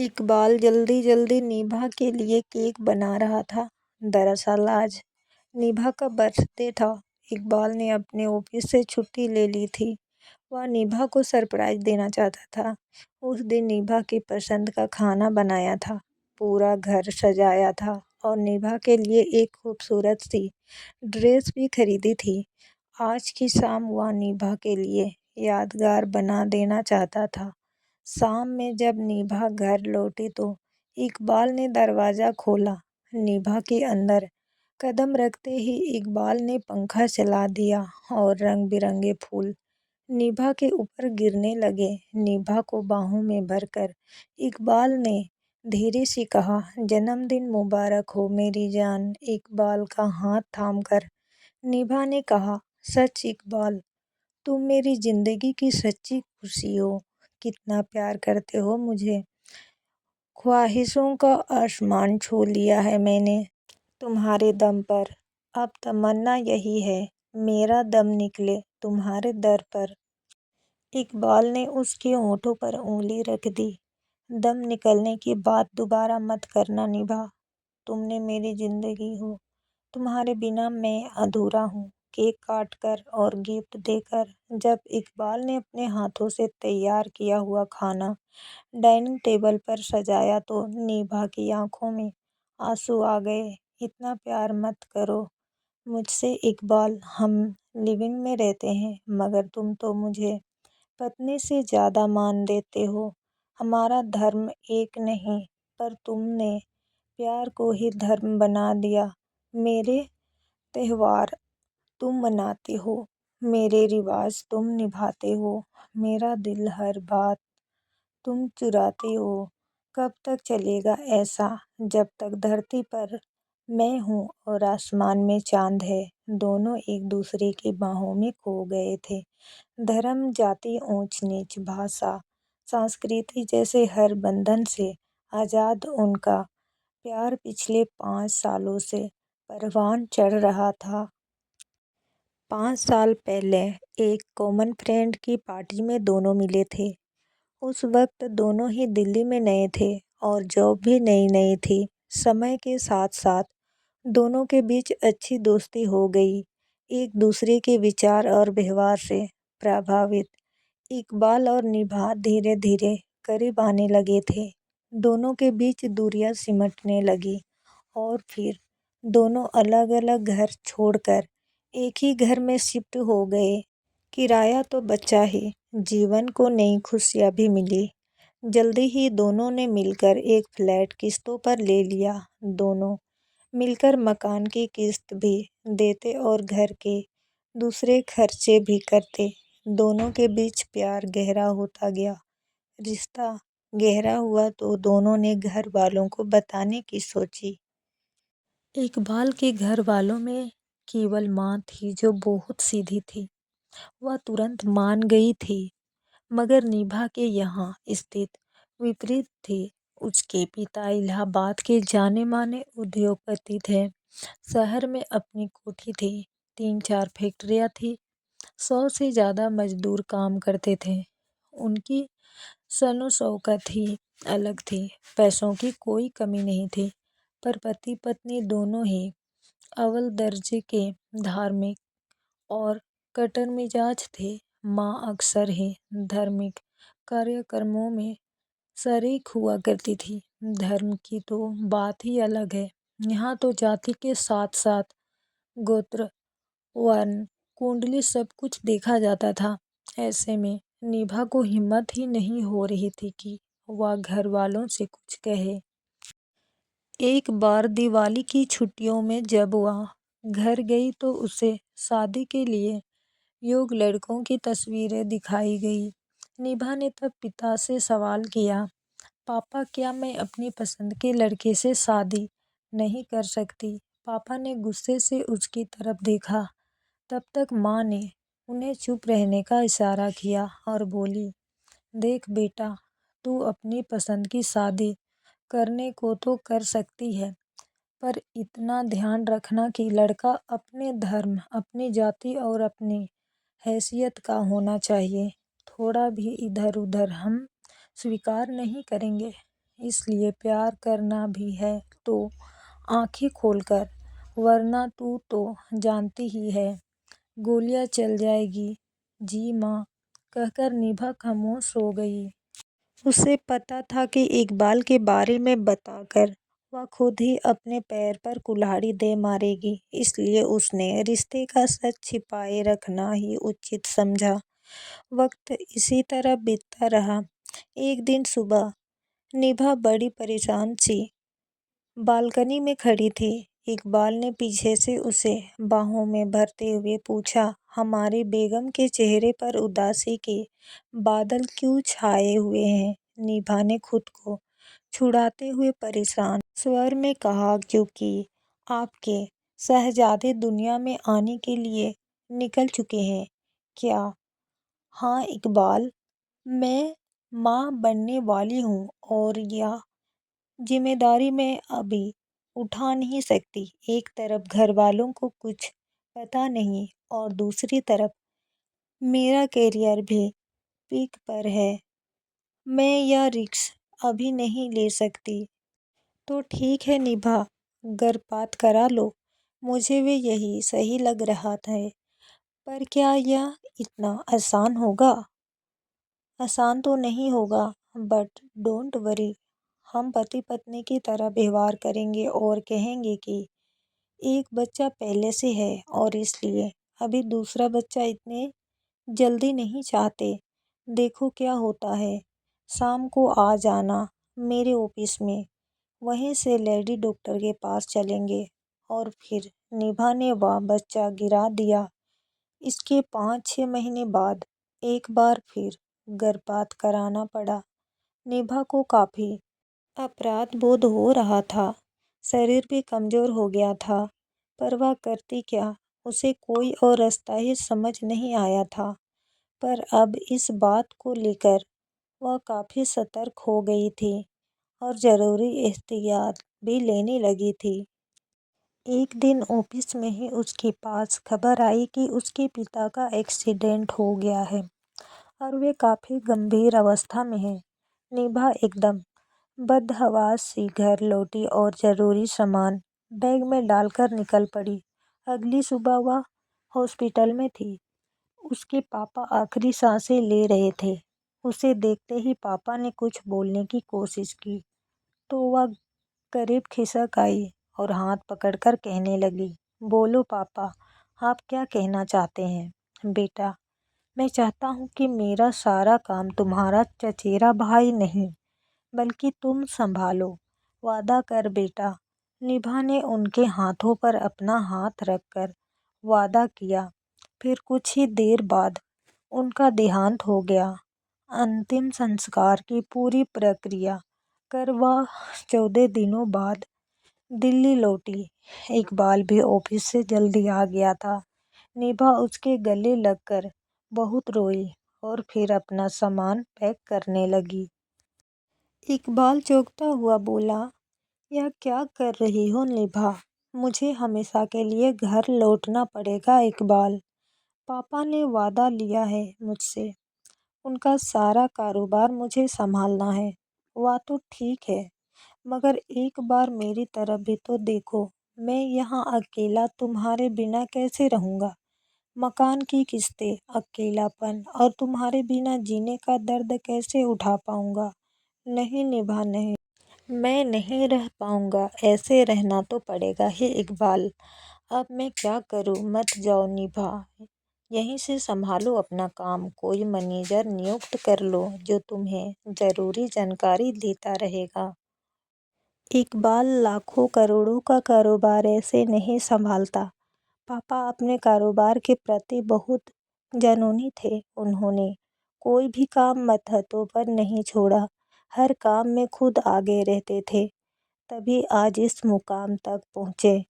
इकबाल जल्दी जल्दी निभा के लिए केक बना रहा था। दरअसल आज निभा का बर्थडे था। इकबाल ने अपने ऑफिस से छुट्टी ले ली थी। वह निभा को सरप्राइज देना चाहता था। उस दिन निभा की पसंद का खाना बनाया था, पूरा घर सजाया था और निभा के लिए एक खूबसूरत सी ड्रेस भी खरीदी थी। आज की शाम वह निभा के लिए यादगार बना देना चाहता था। शाम में जब निभा घर लौटी तो इकबाल ने दरवाज़ा खोला। निभा के अंदर कदम रखते ही इकबाल ने पंखा चला दिया और रंग बिरंगे फूल निभा के ऊपर गिरने लगे। निभा को बाहों में भरकर इकबाल ने धीरे से कहा, जन्मदिन मुबारक हो मेरी जान। इकबाल का हाथ थामकर निभा ने कहा, सच इकबाल, तुम मेरी जिंदगी की सच्ची खुशी हो। कितना प्यार करते हो मुझे। ख्वाहिशों का आसमान छू लिया है मैंने तुम्हारे दम पर। अब तमन्ना यही है, मेरा दम निकले तुम्हारे दर पर। इकबाल ने उसके होठों पर उंगली रख दी। दम निकलने की बात दोबारा मत करना निभा। तुमने मेरी जिंदगी हो, तुम्हारे बिना मैं अधूरा हूँ। केक काटकर और गिफ्ट देकर जब इकबाल ने अपने हाथों से तैयार किया हुआ खाना डाइनिंग टेबल पर सजाया तो निभा की आंखों में आंसू आ गए। इतना प्यार मत करो मुझसे इकबाल। हम लिविंग में रहते हैं मगर तुम तो मुझे पत्नी से ज़्यादा मान देते हो। हमारा धर्म एक नहीं पर तुमने प्यार को ही धर्म बना दिया। मेरे त्योहार तुम मनाते हो, मेरे रिवाज तुम निभाते हो, मेरा दिल हर बात तुम चुराते हो। कब तक चलेगा ऐसा, जब तक धरती पर मैं हूँ और आसमान में चांद है। दोनों एक दूसरे की बाहों में खो गए थे। धर्म, जाति, ऊंच नीच, भाषा, संस्कृति जैसे हर बंधन से आज़ाद उनका प्यार पिछले 5 सालों से परवान चढ़ रहा था। 5 साल पहले एक कॉमन फ्रेंड की पार्टी में दोनों मिले थे। उस वक्त दोनों ही दिल्ली में नए थे और जॉब भी नई नई थी। समय के साथ साथ दोनों के बीच अच्छी दोस्ती हो गई। एक दूसरे के विचार और व्यवहार से प्रभावित इकबाल और निभा धीरे धीरे करीब आने लगे थे। दोनों के बीच दूरियां सिमटने लगी और फिर दोनों अलग अलग घर छोड़कर एक ही घर में शिफ्ट हो गए। किराया तो बचा ही, जीवन को नई खुशियाँ भी मिली। जल्दी ही दोनों ने मिलकर एक फ्लैट किस्तों पर ले लिया। दोनों मिलकर मकान की किस्त भी देते और घर के दूसरे खर्चे भी करते। दोनों के बीच प्यार गहरा होता गया। रिश्ता गहरा हुआ तो दोनों ने घर वालों को बताने की सोची। इकबाल के घर वालों में केवल माँ थी जो बहुत सीधी थी। वह तुरंत मान गई थी। मगर निभा के यहाँ स्थित विपरीत थी। उसके पिता इलाहाबाद के जाने माने उद्योगपति थे। शहर में अपनी कोठी थी, 3-4 फैक्ट्रियाँ थी, 100 से ज़्यादा मजदूर काम करते थे। उनकी सनो शौकत ही अलग थी। पैसों की कोई कमी नहीं थी, पर पति पत्नी दोनों ही अव्वल दर्जे के धार्मिक और कट्टर मिजाज थे। माँ अक्सर ही धार्मिक कार्यक्रमों में शरीक हुआ करती थी। धर्म की तो बात ही अलग है। यहाँ तो जाति के साथ साथ गोत्र, वर्ण, कुंडली सब कुछ देखा जाता था। ऐसे में निभा को हिम्मत ही नहीं हो रही थी कि वह घर वालों से कुछ कहे। एक बार दिवाली की छुट्टियों में जब वह घर गई तो उसे शादी के लिए योग्य लड़कों की तस्वीरें दिखाई गई। निभा ने तब पिता से सवाल किया, पापा क्या मैं अपनी पसंद के लड़के से शादी नहीं कर सकती? पापा ने गुस्से से उसकी तरफ देखा। तब तक माँ ने उन्हें चुप रहने का इशारा किया और बोली, देख बेटा, तू अपनी पसंद की शादी करने को तो कर सकती है, पर इतना ध्यान रखना कि लड़का अपने धर्म, अपनी जाति और अपनी हैसियत का होना चाहिए। थोड़ा भी इधर उधर हम स्वीकार नहीं करेंगे। इसलिए प्यार करना भी है तो आंखें खोलकर, वरना तू तो जानती ही है गोलियां चल जाएगी। जी माँ, कहकर निभा खामोश हो गई। उसे पता था कि इकबाल के बारे में बताकर वह खुद ही अपने पैर पर कुल्हाड़ी दे मारेगी, इसलिए उसने रिश्ते का सच छिपाए रखना ही उचित समझा। वक्त इसी तरह बीतता रहा। एक दिन सुबह निभा बड़ी परेशान सी बालकनी में खड़ी थी। इकबाल ने पीछे से उसे बाहों में भरते हुए पूछा, हमारी बेगम के चेहरे पर उदासी के बादल क्यों छाए हुए हैं? निभा ने खुद को छुड़ाते हुए परेशान स्वर में कहा, क्योंकि आपके शहजादे दुनिया में आने के लिए निकल चुके हैं क्या? हाँ इकबाल, मैं माँ बनने वाली हूँ और यह जिम्मेदारी मैं अभी उठा नहीं सकती। एक तरफ घर वालों को कुछ पता नहीं और दूसरी तरफ मेरा करियर भी पीक पर है। मैं यह रिस्क अभी नहीं ले सकती। तो ठीक है निभा, गर्भपात करा लो, मुझे भी यही सही लग रहा था। पर क्या यह इतना आसान होगा? आसान तो नहीं होगा, बट डोंट वरी, हम पति पत्नी की तरह व्यवहार करेंगे और कहेंगे कि एक बच्चा पहले से है और इसलिए अभी दूसरा बच्चा इतने जल्दी नहीं चाहते। देखो क्या होता है। शाम को आ जाना मेरे ऑफिस में, वहीं से लेडी डॉक्टर के पास चलेंगे। और फिर निभा ने वह बच्चा गिरा दिया। इसके 5-6 महीने बाद एक बार फिर गर्भपात कराना पड़ा। निभा को काफ़ी अपराध बोध हो रहा था। शरीर भी कमज़ोर हो गया था, पर वह करती क्या? उसे कोई और रास्ता ही समझ नहीं आया था। पर अब इस बात को लेकर वह काफ़ी सतर्क हो गई थी और ज़रूरी एहतियात भी लेने लगी थी। एक दिन ऑफिस में ही उसके पास खबर आई कि उसके पिता का एक्सीडेंट हो गया है और वे काफ़ी गंभीर अवस्था में हैं। निभा एकदम बदहवास सी घर लौटी और ज़रूरी सामान बैग में डालकर निकल पड़ी। अगली सुबह वह हॉस्पिटल में थी। उसके पापा आखिरी सांसें ले रहे थे। उसे देखते ही पापा ने कुछ बोलने की कोशिश की तो वह करीब खिसक आई और हाथ पकड़कर कहने लगी, बोलो पापा, आप क्या कहना चाहते हैं? बेटा, मैं चाहता हूँ कि मेरा सारा काम तुम्हारा चचेरा भाई नहीं बल्कि तुम संभालो। वादा कर बेटा। निभा ने उनके हाथों पर अपना हाथ रखकर वादा किया। फिर कुछ ही देर बाद उनका देहांत हो गया। अंतिम संस्कार की पूरी प्रक्रिया कर वह 14 दिनों बाद दिल्ली लौटी। इकबाल भी ऑफिस से जल्दी आ गया था। निभा उसके गले लगकर बहुत रोई और फिर अपना सामान पैक करने लगी। इकबाल चौंकता हुआ बोला, यह क्या कर रही हो निभा? मुझे हमेशा के लिए घर लौटना पड़ेगा इकबाल। पापा ने वादा लिया है मुझसे। उनका सारा कारोबार मुझे संभालना है। वह तो ठीक है, मगर एक बार मेरी तरफ भी तो देखो। मैं यहाँ अकेला तुम्हारे बिना कैसे रहूँगा? मकान की किस्तें, अकेलापन और तुम्हारे बिना जीने का दर्द कैसे उठा पाऊँगा? नहीं निभा नहीं, मैं नहीं रह पाऊँगा। ऐसे रहना तो पड़ेगा ही इकबाल। अब मैं क्या करूँ? मत जाओ निभा, यहीं से संभालो अपना काम। कोई मैनेजर नियुक्त कर लो जो तुम्हें ज़रूरी जानकारी देता रहेगा। इकबाल लाखों करोड़ों का कारोबार ऐसे नहीं संभालता। पापा अपने कारोबार के प्रति बहुत जुनूनी थे। उन्होंने कोई भी काम मत्थतों पर नहीं छोड़ा। हर काम में खुद आगे रहते थे, तभी आज इस मुकाम तक पहुँचे।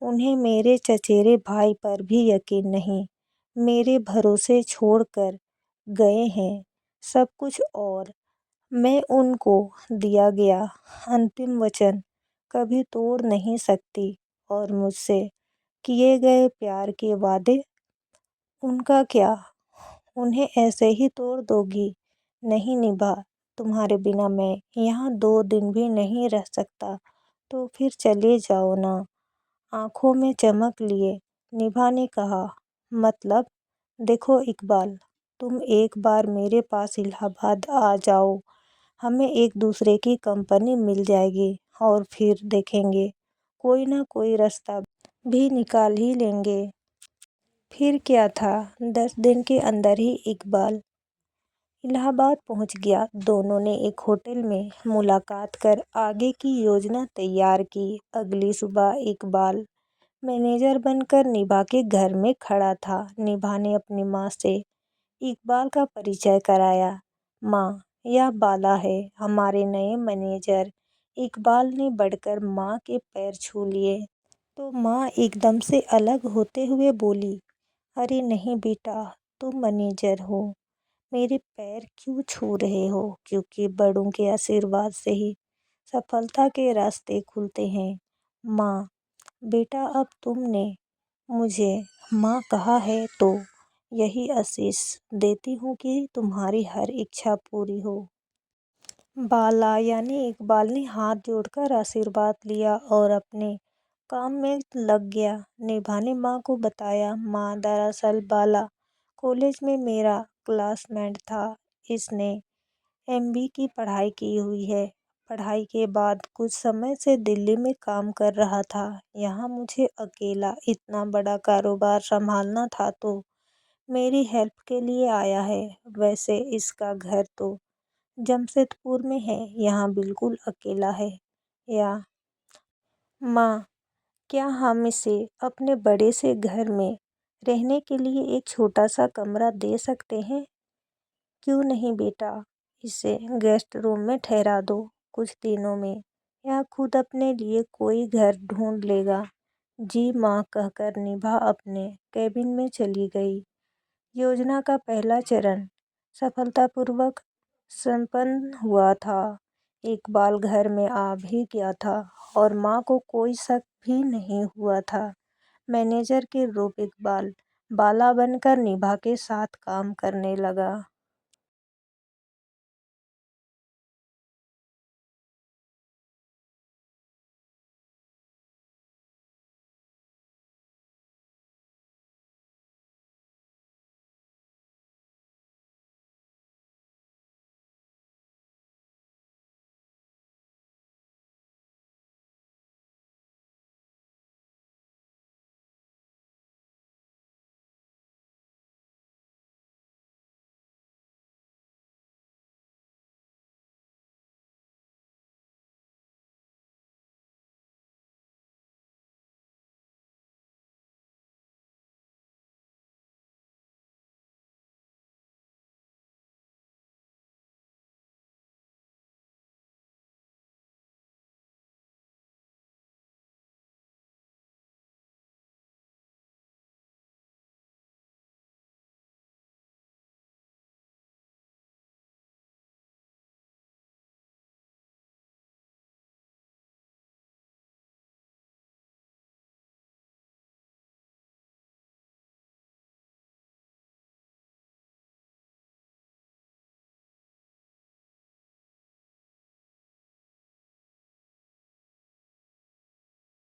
उन्हें मेरे चचेरे भाई पर भी यकीन नहीं। मेरे भरोसे छोड़कर गए हैं सब कुछ, और मैं उनको दिया गया अंतिम वचन कभी तोड़ नहीं सकती। और मुझसे किए गए प्यार के वादे, उनका क्या? उन्हें ऐसे ही तोड़ दोगी? नहीं निभा, तुम्हारे बिना मैं यहाँ 2 दिन भी नहीं रह सकता। तो फिर चले जाओ ना। आंखों में चमक लिए निभा ने कहा, मतलब? देखो इकबाल, तुम एक बार मेरे पास इलाहाबाद आ जाओ, हमें एक दूसरे की कंपनी मिल जाएगी और फिर देखेंगे, कोई ना कोई रास्ता भी निकाल ही लेंगे। फिर क्या था, 10 दिन के अंदर ही इकबाल इलाहाबाद पहुंच गया। दोनों ने एक होटल में मुलाकात कर आगे की योजना तैयार की। अगली सुबह इकबाल मैनेजर बनकर निभा के घर में खड़ा था। निभा ने अपनी माँ से इकबाल का परिचय कराया। माँ, यह बाला है, हमारे नए मैनेजर। इकबाल ने बढ़कर माँ के पैर छू लिए तो माँ एकदम से अलग होते हुए बोली, अरे नहीं बेटा, तुम मैनेजर हो, मेरे पैर क्यों छू रहे हो? क्योंकि बड़ों के आशीर्वाद से ही सफलता के रास्ते खुलते हैं। माँ, बेटा अब तुमने मुझे माँ कहा है तो यही आशीष देती हूँ कि तुम्हारी हर इच्छा पूरी हो। बाला यानी इकबाल ने हाथ जोड़कर आशीर्वाद लिया और अपने काम में लग गया। निभा ने माँ को बताया, माँ दरअसल बाला कॉलेज में मेरा क्लासमेट था। इसने एमबी की पढ़ाई की हुई है। पढ़ाई के बाद कुछ समय से दिल्ली में काम कर रहा था। यहाँ मुझे अकेला इतना बड़ा कारोबार संभालना था तो मेरी हेल्प के लिए आया है। वैसे इसका घर तो जमशेदपुर में है, यहाँ बिल्कुल अकेला है। या माँ, क्या हम इसे अपने बड़े से घर में रहने के लिए एक छोटा सा कमरा दे सकते हैं? क्यों नहीं बेटा, इसे गेस्ट रूम में ठहरा दो कुछ दिनों में, या खुद अपने लिए कोई घर ढूंढ लेगा। जी माँ कहकर निभा अपने कैबिन में चली गई। योजना का पहला चरण सफलतापूर्वक संपन्न हुआ था। इकबाल घर में आ भी गया था और माँ को कोई शक भी नहीं हुआ था। मैनेजर के रूप इकबाल बाला बनकर निभा के साथ काम करने लगा।